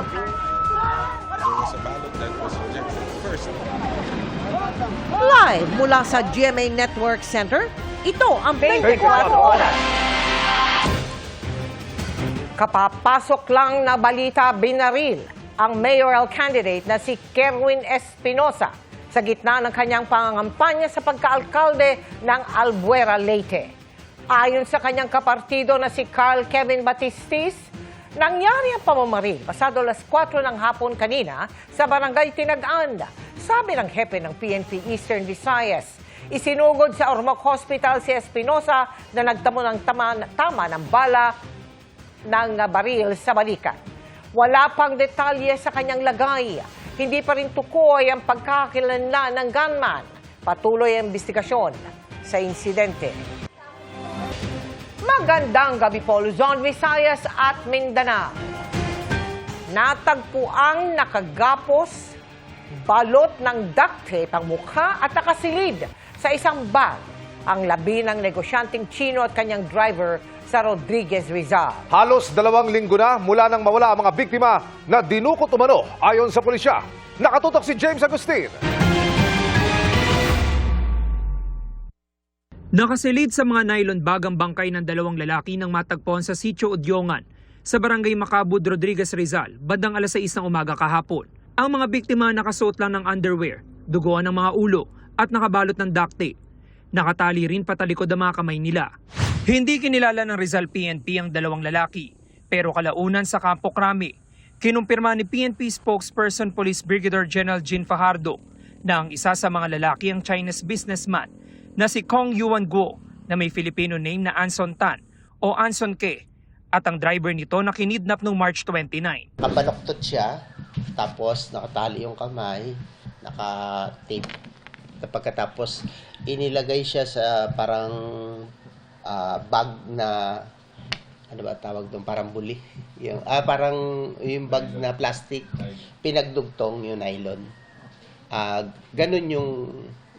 There was a ballot that was rejected first. Live mula sa GMA Network Center, ito ang 24 Oras. Kapapasok lang na balita, binaril ang mayoral candidate na si Kerwin Espinosa sa gitna ng kanyang pangangampanya sa pagkaalkalde ng Albuera, Leyte. Ayon sa kanyang kapartido na si Carl Kevin Batistis, nangyari ang pamamaril pasado alas 4 ng hapon kanina sa barangay Tinag-An. Sabi ng hepe ng PNP Eastern Visayas, isinugod sa Ormoc Hospital si Espinosa na nagtamo ng tama ng bala ng baril sa balikat. Wala pang detalye sa kanyang lagay. Hindi pa rin tukoy ang pagkakakilanlan ng gunman. Patuloy ang investigasyon sa insidente. Magandang gabi po, Luzon, Visayas at Mindanao. Natagpuang nakagapos, balot ng duct tape ang mukha at nakasilid sa isang bag ang labi ng negosyanteng Chino at kanyang driver sa Rodriguez, Rizal. Halos 2 linggo na mula nang mawala ang mga biktima na dinukot umano ayon sa pulisya. Nakatutok si James Agustin. Nakasilid sa mga nylon bag ang bangkay ng 2 lalaki nang matagpuan sa Sitio Udyongan sa barangay Macabud, Rodriguez, Rizal, bandang alas 6 ng umaga kahapon. Ang mga biktima nakasuot lang ng underwear, duguan ng mga ulo at nakabalot ng duct tape. Nakatali rin patalikod ang mga kamay nila. Hindi kinilala ng Rizal PNP ang 2 lalaki, pero kalaunan sa Campo Crame, kinumpirma ni PNP spokesperson Police Brigadier General Jean Fajardo na ang isa sa mga lalaki ang Chinese businessman na si Kong Yuan Guo na may Filipino name na Anson Tan o Anson Ke at ang driver nito na kinidnap noong March 29. Kabaloktot siya, tapos nakatali yung kamay, naka-tape. Pagkatapos inilagay siya sa parang bag na ano ba tawag doon, parang buli. Yung parang yung bag na plastic, pinagdugtong yung nylon. Ganun yung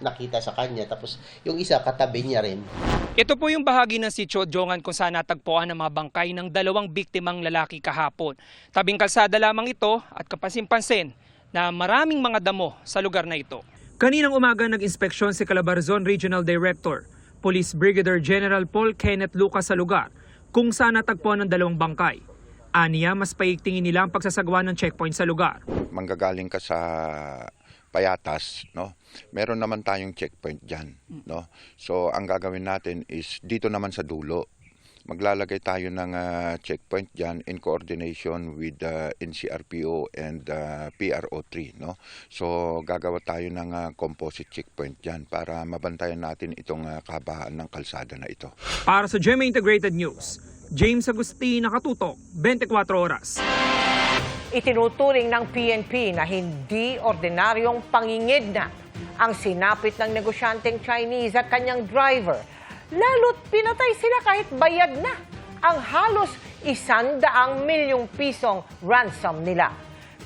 nakita sa kanya, tapos yung isa katabi niya rin. Ito po yung bahagi ng Sitio Udyongan kung saan natagpuan ang mga bangkay ng 2 biktimang lalaki kahapon. Tabing kalsada lamang ito at kapansin-pansin na maraming mga damo sa lugar na ito. Kaninang umaga nag-inspeksyon si Calabarzon Regional Director, Police Brigadier General Paul Kenneth Lucas sa lugar kung saan natagpuan ng 2 bangkay. Aniya, mas paigtingin nila ang pagsasagawa ng checkpoint sa lugar. Manggagaling ka sa Payatas, no? Meron naman tayong checkpoint diyan, no? So ang gagawin natin is dito naman sa dulo. Maglalagay tayo ng checkpoint diyan in coordination with NCRPO and PRO3, no? So gagawa tayo ng composite checkpoint diyan para mabantayan natin itong kahabaan ng kalsada na ito. Para sa GMA Integrated News, James Agustin, nakatutok, 24 Oras. Itinuturing ng PNP na hindi ordinaryong pangingid na ang sinapit ng negosyanteng Chinese at kanyang driver. Lalo't pinatay sila kahit bayad na ang halos 100 milyong pisong ransom nila.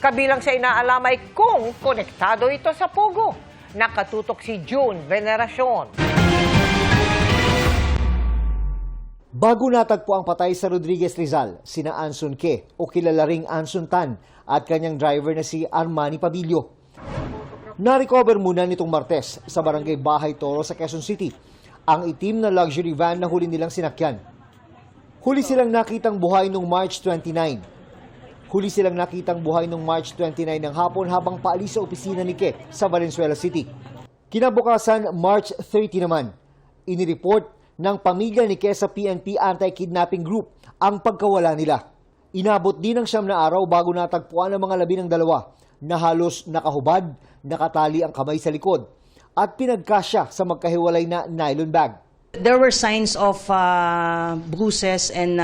Kabilang sa inaalam ay kung konektado ito sa Pogo. Nakatutok si June Veneracion. Bago natagpo ang patay sa Rodriguez, Rizal, sina Anson Ke o kilala ring Anson Tan at kanyang driver na si Armani Pabilio. Na-recover muna nitong Martes sa barangay Bahay Toro sa Quezon City ang itim na luxury van na huli nilang sinakyan. Huli silang nakitang buhay noong March 29. Huli silang nakitang buhay noong March 29 ng hapon habang paalis sa opisina ni Ke sa Valenzuela City. Kinabukasan, March 30 naman, inireport ng pamilya ni Ke sa PNP Anti-Kidnapping Group ang pagkawala nila. Inabot din ng 9 na araw bago natagpuan ang mga labi ng 2 na halos nakahubad, nakatali ang kamay sa likod at pinagkasya sa magkahiwalay na nylon bag. There were signs of bruises and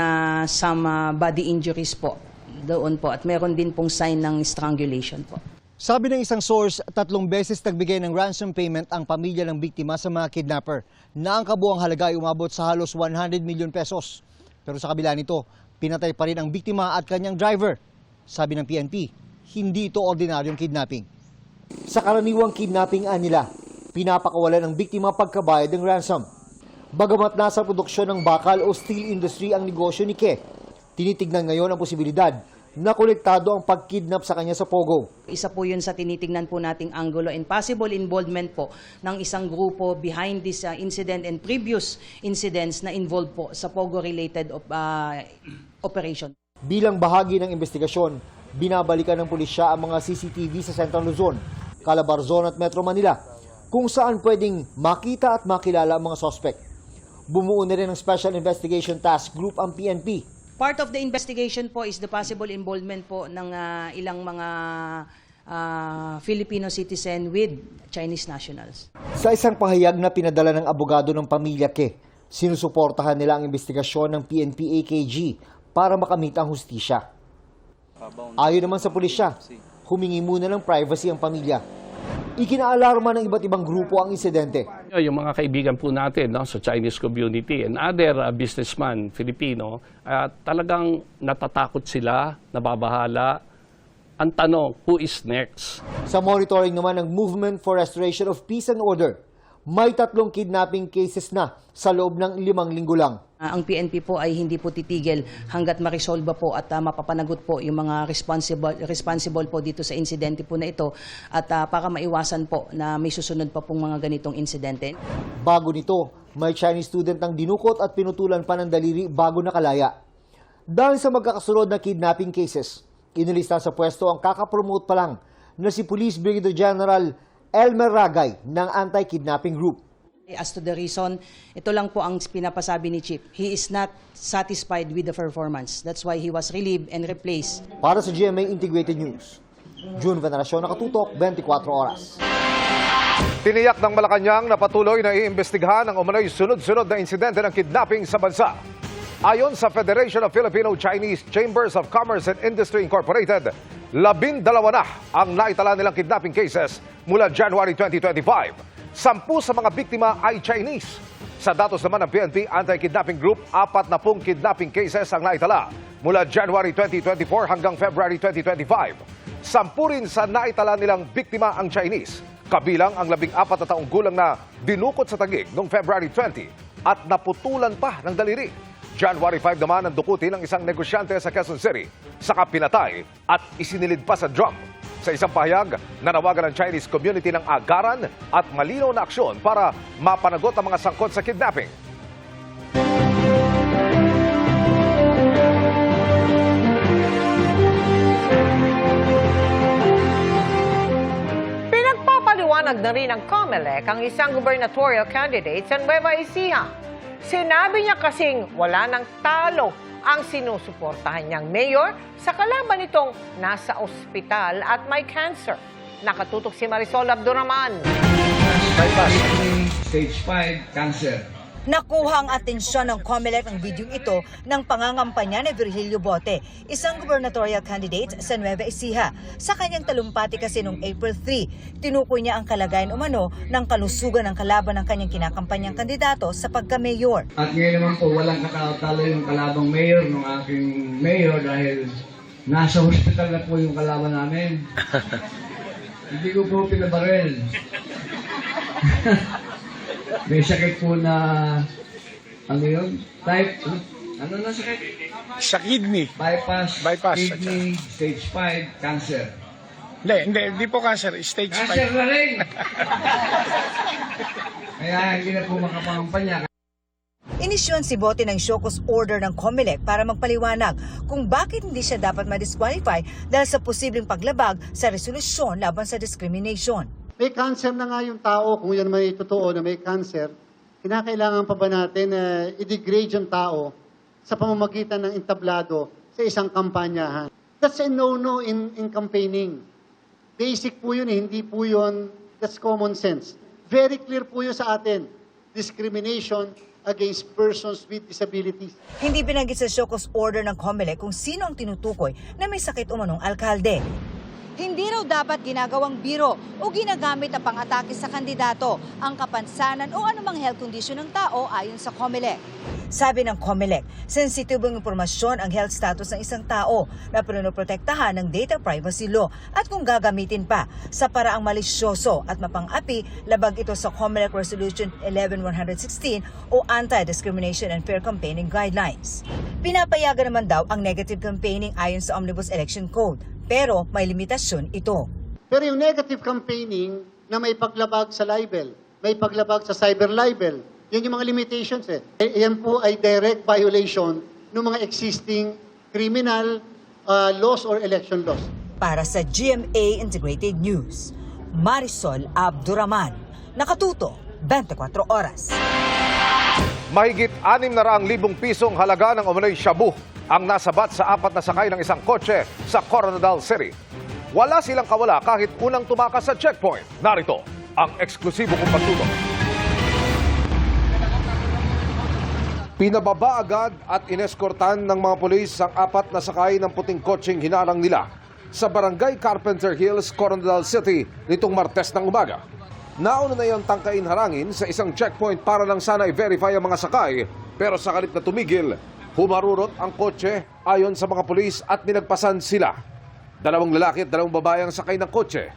some body injuries po doon po at meron din pong sign ng strangulation po. Sabi ng isang source, 3 beses nagbigay ng ransom payment ang pamilya ng biktima sa mga kidnapper na ang kabuang halaga ay umabot sa halos 100 million pesos. Pero sa kabila nito, pinatay pa rin ang biktima at kanyang driver. Sabi ng PNP, hindi ito ordinaryong kidnapping. Sa karaniwang kidnapping nila, pinapakawalan ng biktima pagkabayad ng ransom. Bagamat nasa produksyon ng bakal o steel industry ang negosyo ni Ke, tinitignan ngayon ang posibilidad na konektado ang pagkidnap sa kanya sa Pogo. Isa po yun sa tinitingnan po nating anggulo and possible involvement po ng isang grupo behind this incident and previous incidents na involved po sa Pogo-related operation. Bilang bahagi ng investigasyon, binabalikan ng pulisya ang mga CCTV sa Central Luzon, Calabarzon at Metro Manila, kung saan pwedeng makita at makilala ang mga suspect. Bumuo na rin ng Special Investigation Task Group ang PNP. Part of the investigation po is the possible involvement po ng ilang mga Filipino citizen with Chinese nationals. Sa isang pahayag na pinadala ng abogado ng pamilya Ke, sinusuportahan nila ang investigasyon ng PNP-AKG para makamit ang hustisya. Ayon naman sa pulisya, humingi muna ng privacy ang pamilya. Ikinaalarma ng iba't ibang grupo ang insidente. Yung mga kaibigan po natin sa Chinese community and other businessman Filipino, talagang natatakot sila, nababahala. Ang tanong, who is next? Sa monitoring naman ng Movement for Restoration of Peace and Order, may 3 kidnapping cases na sa loob ng 5 linggo lang. Ang PNP po ay hindi po titigil hanggat ma-resolve po at mapapanagot po yung mga responsible po dito sa insidente po na ito at para maiwasan po na may susunod pa pong mga ganitong insidente. Bago nito, may Chinese student ang dinukot at pinutulan pa ng daliri bago nakalaya. Dahil sa magkakasunod na kidnapping cases, inilista sa pwesto ang kakapromote pa lang na si Police Brigadier General Elmer Ragay ng Anti-Kidnapping Group. As to the reason, ito lang po ang pinapasabi ni Chief. He is not satisfied with the performance. That's why he was relieved and replaced. Para sa GMA Integrated News, June Veneracion, Nakatutok, 24 Oras. Tiniyak ng Malacanang na patuloy na iimbestigahan ang umano'y sunod-sunod na insidente ng kidnapping sa bansa. Ayon sa Federation of Filipino-Chinese Chambers of Commerce and Industry Incorporated, 12 na ang naitala nilang kidnapping cases mula January 2025. 10 sa mga biktima ay Chinese. Sa datos naman ng PNP Anti-Kidnapping Group, 40 kidnapping cases ang naitala mula January 2024 hanggang February 2025. 10 rin sa naitala nilang biktima ang Chinese, kabilang ang 14 na taong gulang na dinukot sa Taguig noong February 20 at naputulan pa ng daliri. January 5 naman ang dukuti ng isang negosyante sa Quezon City, saka pinatay at isinilid pa sa drum. Sa isang pahayag, nanawagan ng Chinese community ng agaran at malinaw na aksyon para mapanagot ang mga sangkot sa kidnapping. Pinagpapaliwanag na rin ng COMELEC ang isang gubernatorial candidate sa Nueva Ecija. Sinabi niya kasing wala nang talo ang sinusuportahan niyang mayor sa kalaban nitong nasa ospital at may cancer. Nakatutok si Marisol Abduraman. Stage 5 cancer. Nakuha ang atensyon ng COMELEC ang video ito ng pangangampanya ni Virgilio Bote, isang gubernatorial candidate sa Nueva Ecija. Sa kanyang talumpati kasi noong April 3, tinukoy niya ang kalagayan umano ng kalusugan ng kalaban ng kanyang kinakampanyang kandidato sa pagka-mayor. At ngayon naman po, walang katalo yung kalabang mayor ng aking mayor dahil nasa hospital na po yung kalaban namin. Hindi ko po pinabaril. May sakit po na, ano yun? Type, ano na sakit? Sa kidney. Bypass. Kidney, stage 5, cancer. Hindi po cancer, stage 5. Cancer na rin! Kaya hindi na po makapangampanya. Inisyon si Bote ng show cause order ng COMELEC para magpaliwanag kung bakit hindi siya dapat ma-disqualify dahil sa posibleng paglabag sa resolusyon laban sa discrimination. May cancer na nga yung tao, kung yan may totoo na may cancer, kinakailangan pa ba natin i-degrade yung tao sa pamamagitan ng entablado sa isang kampanyahan? That's a no-no in campaigning. Basic po yun, hindi po yun, that's common sense. Very clear po yun sa atin, discrimination against persons with disabilities. Hindi binanggit sa show cause order ng COMELEC kung sino ang tinutukoy na may sakit umanong alkalde. Hindi raw dapat ginagawang biro o ginagamit na pang-atake sa kandidato ang kapansanan o anumang health condition ng tao ayon sa COMELEC. Sabi ng COMELEC, sensitibong impormasyon ang health status ng isang tao na pinoprotektahan ng data privacy law at kung gagamitin pa sa paraang malisyoso at mapang-api, labag ito sa COMELEC Resolution 11116 o Anti-Discrimination and Fair Campaigning Guidelines. Pinapayagan naman daw ang negative campaigning ayon sa Omnibus Election Code, pero may limitasyon ito. Pero yung negative campaigning na may paglabag sa libel, may paglabag sa cyber libel, yan yung mga limitations eh. Yan po ay direct violation ng mga existing criminal laws or election laws. Para sa GMA Integrated News, Marisol Abduraman, nakatuto 24 oras. Mahigit 600,000 pisong halaga ng umano'y shabu ang nasabat sa 4 na sakay ng isang kotse sa Coronadal City. Wala silang kawala kahit unang tumakas sa checkpoint. Narito ang eksklusibo kong pagtutok. Pinababa agad at ineskortan ng mga pulis ang 4 na sakay ng puting kotseng hinarang nila sa Barangay Carpenter Hills, Coronadal City nitong Martes ng umaga. Nauna na yung tangkain harangin sa isang checkpoint para lang sana i-verify ang mga sakay, pero sa kalit na tumigil, humarurot ang kotse ayon sa mga pulis at ninagpasan sila. 2 lalaki at 2 babae ang sakay ng kotse.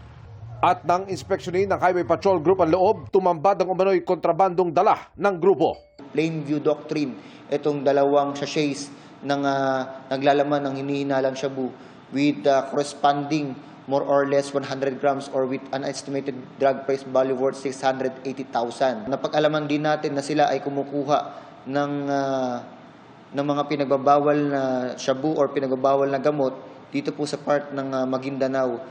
At nang inspeksyonin ng Highway Patrol Group ang loob, tumambad ang umano'y kontrabandong dala ng grupo. Plain view doctrine, itong 2 sachets ng naglalaman ng hinihinalang shabu with corresponding more or less 100 grams or with an estimated drug price value worth 680,000. Napag-alaman din natin na sila ay kumukuha ng mga pinagbabawal na shabu or pinagbabawal na gamot dito po sa part ng Maguindanao.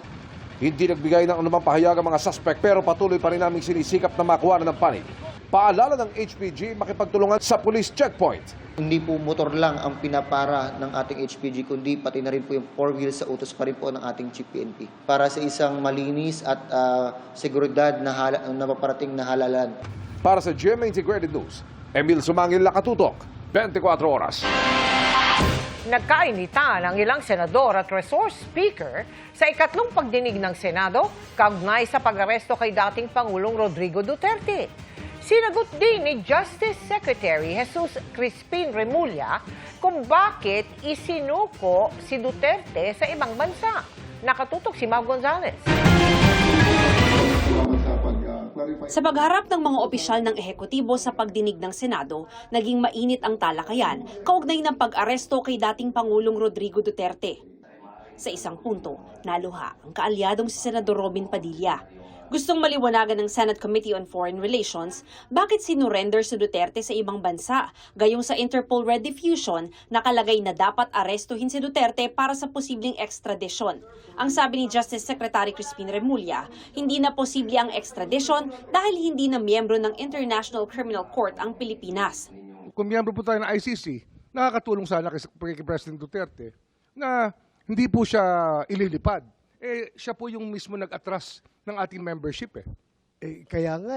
Hindi nagbigay ng anumang pahayag ang mga suspect pero patuloy pa rin naming sinisikap na makuha ng panig. Paalala ng HPG makipagtulungan sa police checkpoint. Hindi po motor lang ang pinapara ng ating HPG, kundi pati na rin po yung 4 wheels sa utos pa rin po ng ating Chief PNP. Para sa isang malinis at seguridad na mapaparating na halalan. Para sa GMA Integrated News, Emil Sumangil, nakatutok, 24 oras. Nagkainitan ang ilang senador at resource speaker sa ikatlong pagdinig ng Senado kaugnay sa pag-aresto kay dating Pangulong Rodrigo Duterte. Sinagot din ni Justice Secretary Jesus Crispin Remulla kung bakit isinuko si Duterte sa ibang bansa. Nakatutok si Mau Gonzales. Sa pagharap ng mga opisyal ng ehekutibo sa pagdinig ng Senado, naging mainit ang talakayan kaugnay ng pag-aresto kay dating Pangulong Rodrigo Duterte. Sa isang punto, naluha ang kaalyadong si Senador Robin Padilla. Gustong maliwanagan ng Senate Committee on Foreign Relations bakit sinurrender si Duterte sa ibang bansa, gayong sa Interpol Red Diffusion nakalagay na dapat arestuhin si Duterte para sa posibleng extradition. Ang sabi ni Justice Secretary Crispin Remulla, hindi na posible ang extradition dahil hindi na miyembro ng International Criminal Court ang Pilipinas. Kung miyembro po tayo ng ICC, nakakatulong sana kay President Duterte na hindi po siya ililipad. Siya po yung mismo nag-atras ng ating membership Kaya nga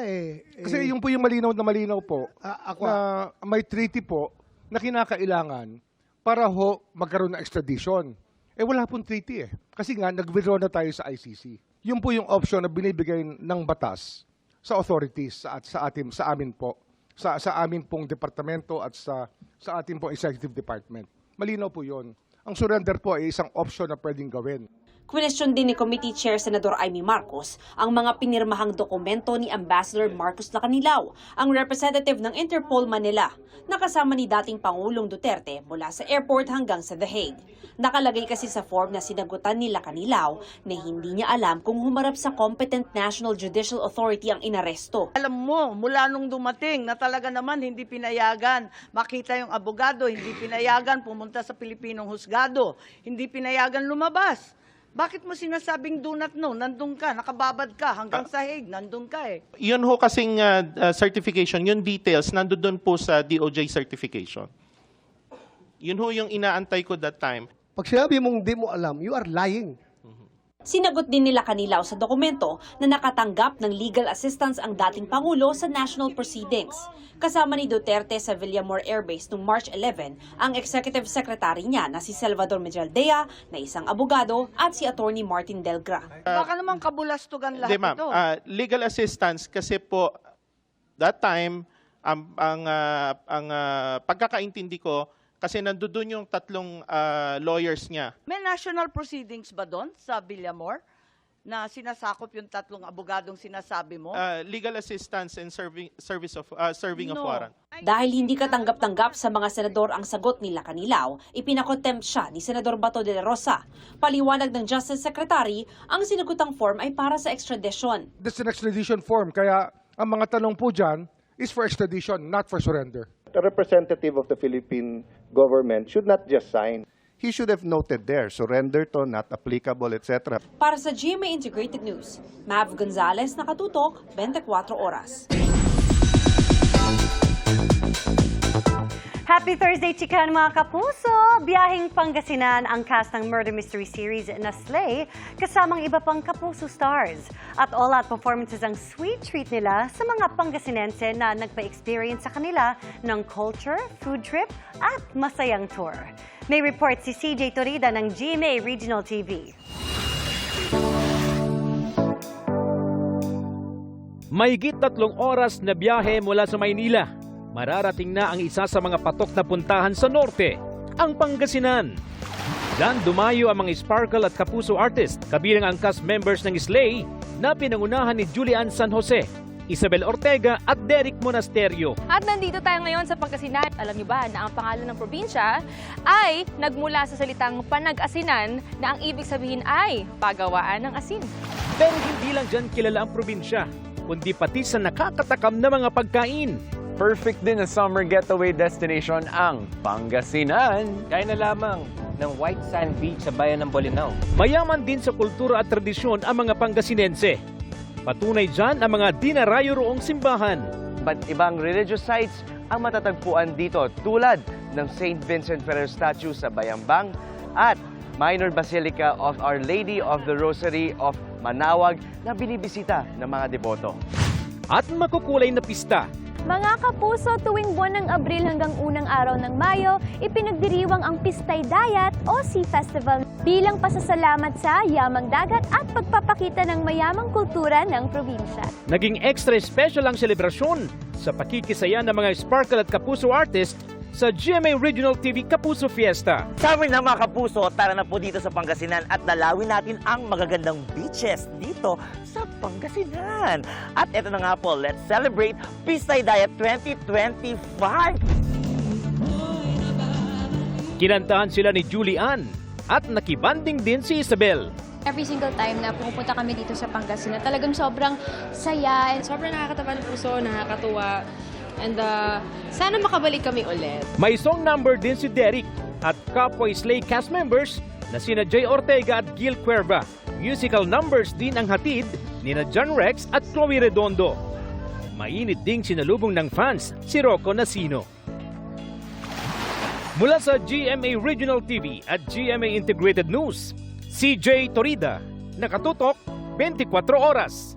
Kasi yung po yung malinaw po na may treaty po na kinakailangan para magkaroon ng extradition. Wala pong treaty Kasi nga nag-withdraw na tayo sa ICC. Yun po yung option na binibigay ng batas sa authorities sa amin po. Sa amin pong departamento at sa ating pong executive department. Malinaw po yun. Ang surrender po ay isang option na pwedeng gawin. Question din ni Committee Chair Senador Amy Marcos ang mga pinirmahang dokumento ni Ambassador Marcos Lacanilaw, ang representative ng Interpol Manila, nakasama ni dating Pangulong Duterte mula sa airport hanggang sa The Hague. Nakalagay kasi sa form na sinagutan ni Lacanilaw na hindi niya alam kung humarap sa competent National Judicial Authority ang inaresto. Alam mo, mula nung dumating na talaga naman hindi pinayagan makita yung abogado, hindi pinayagan pumunta sa Pilipinong husgado, hindi pinayagan lumabas. Bakit mo sinasabing do not know? Nandun ka, nakababad ka, hanggang sa Hague, nandun ka Yun ho kasing certification, yung details, nandun doon po sa DOJ certification. Yun ho yung inaantay ko that time. Pag sinabi mong di mo alam, you are lying. Sinagot din nila Kanilaw sa dokumento na nakatanggap ng legal assistance ang dating Pangulo sa national proceedings. Kasama ni Duterte sa Villamor Air Base noong March 11 ang executive secretary niya na si Salvador Medjaldea na isang abogado at si Attorney Martin Delgra. Baka naman kabulastugan lahat Hindi, ma'am. ito. Legal assistance kasi po that time ang pagkakaintindi ko kasi nandoon yung tatlong lawyers niya. May national proceedings ba doon sa Villamor na sinasakop yung tatlong abogadong sinasabi mo? Legal assistance and serving of No. warrant. Dahil hindi katanggap-tanggap sa mga senador ang sagot nila Kanilaw, ipinakontempt siya ni Senador Bato de la Rosa. Paliwanag ng Justice Secretary, ang sinagutang form ay para sa extradition. That's an extradition form, kaya ang mga tanong po dyan is for extradition, not for surrender. A representative of the Philippine government should not just sign. He should have noted there, surrender to, not applicable, etc. Para sa GMA Integrated News, Mav Gonzalez, nakatutok, 24 oras. Happy Thursday, chikan mga kapuso! Biyaheng Pangasinan ang cast ng murder mystery series na Slay kasamang iba pang kapuso stars. At all-out performances ang sweet treat nila sa mga Pangasinense na nagpa-experience sa kanila ng culture, food trip at masayang tour. May report si CJ Torida ng GMA Regional TV. Mahigit 3 oras na biyahe mula sa Maynila. Mararating na ang isa sa mga patok na puntahan sa norte, ang Pangasinan. Diyan dumayo ang mga Sparkle at Kapuso artist, kabilang ang cast members ng Slay na pinangunahan ni Julian San Jose, Isabel Ortega at Derek Monasterio. At nandito tayo ngayon sa Pangasinan. Alam niyo ba na ang pangalan ng probinsya ay nagmula sa salitang panag-asinan na ang ibig sabihin ay pagawaan ng asin. Pero hindi lang dyan kilala ang probinsya, kundi pati sa nakakatakam na mga pagkain. Perfect din na summer getaway destination ang Pangasinan. Kaya na lamang ng White Sand Beach sa bayan ng Bolinao. Mayaman din sa kultura at tradisyon ang mga Pangasinense. Patunay dyan ang mga dinarayo roong simbahan. But ibang religious sites ang matatagpuan dito tulad ng St. Vincent Ferrer statue sa Bayambang at Minor Basilica of Our Lady of the Rosary of Manawag na binibisita ng mga deboto. At makukulay na pista. Mga kapuso, tuwing buwan ng Abril hanggang unang araw ng Mayo, ipinagdiriwang ang Pistay Dayat o Sea Festival bilang pasasalamat sa yamang dagat at pagpapakita ng mayamang kultura ng probinsya. Naging extra special ang selebrasyon sa pakikisaya ng mga Sparkle at Kapuso artist sa GMA Regional TV Kapuso Fiesta. Summer na mga kapuso, tara na po dito sa Pangasinan at dalawin natin ang magagandang beaches dito sa Pangasinan. At eto na nga po, let's celebrate Pistay Dayat 2025! Kinantahan sila ni Julian at nakibanding din si Isabel. Every single time na pumupunta kami dito sa Pangasinan, talagang sobrang saya and sobrang nakakataba ng puso, nakakatuwa. And sana makabalik kami ulit. May song number din si Derek at kapwa Slay cast members na sina Jay Ortega at Gil Cuerva. Musical numbers din ang hatid ni na John Rex at Chloe Redondo. Mainit ding sinalubong ng fans si Rocco Nasino. Mula sa GMA Regional TV at GMA Integrated News, CJ Torida, nakatutok 24 oras.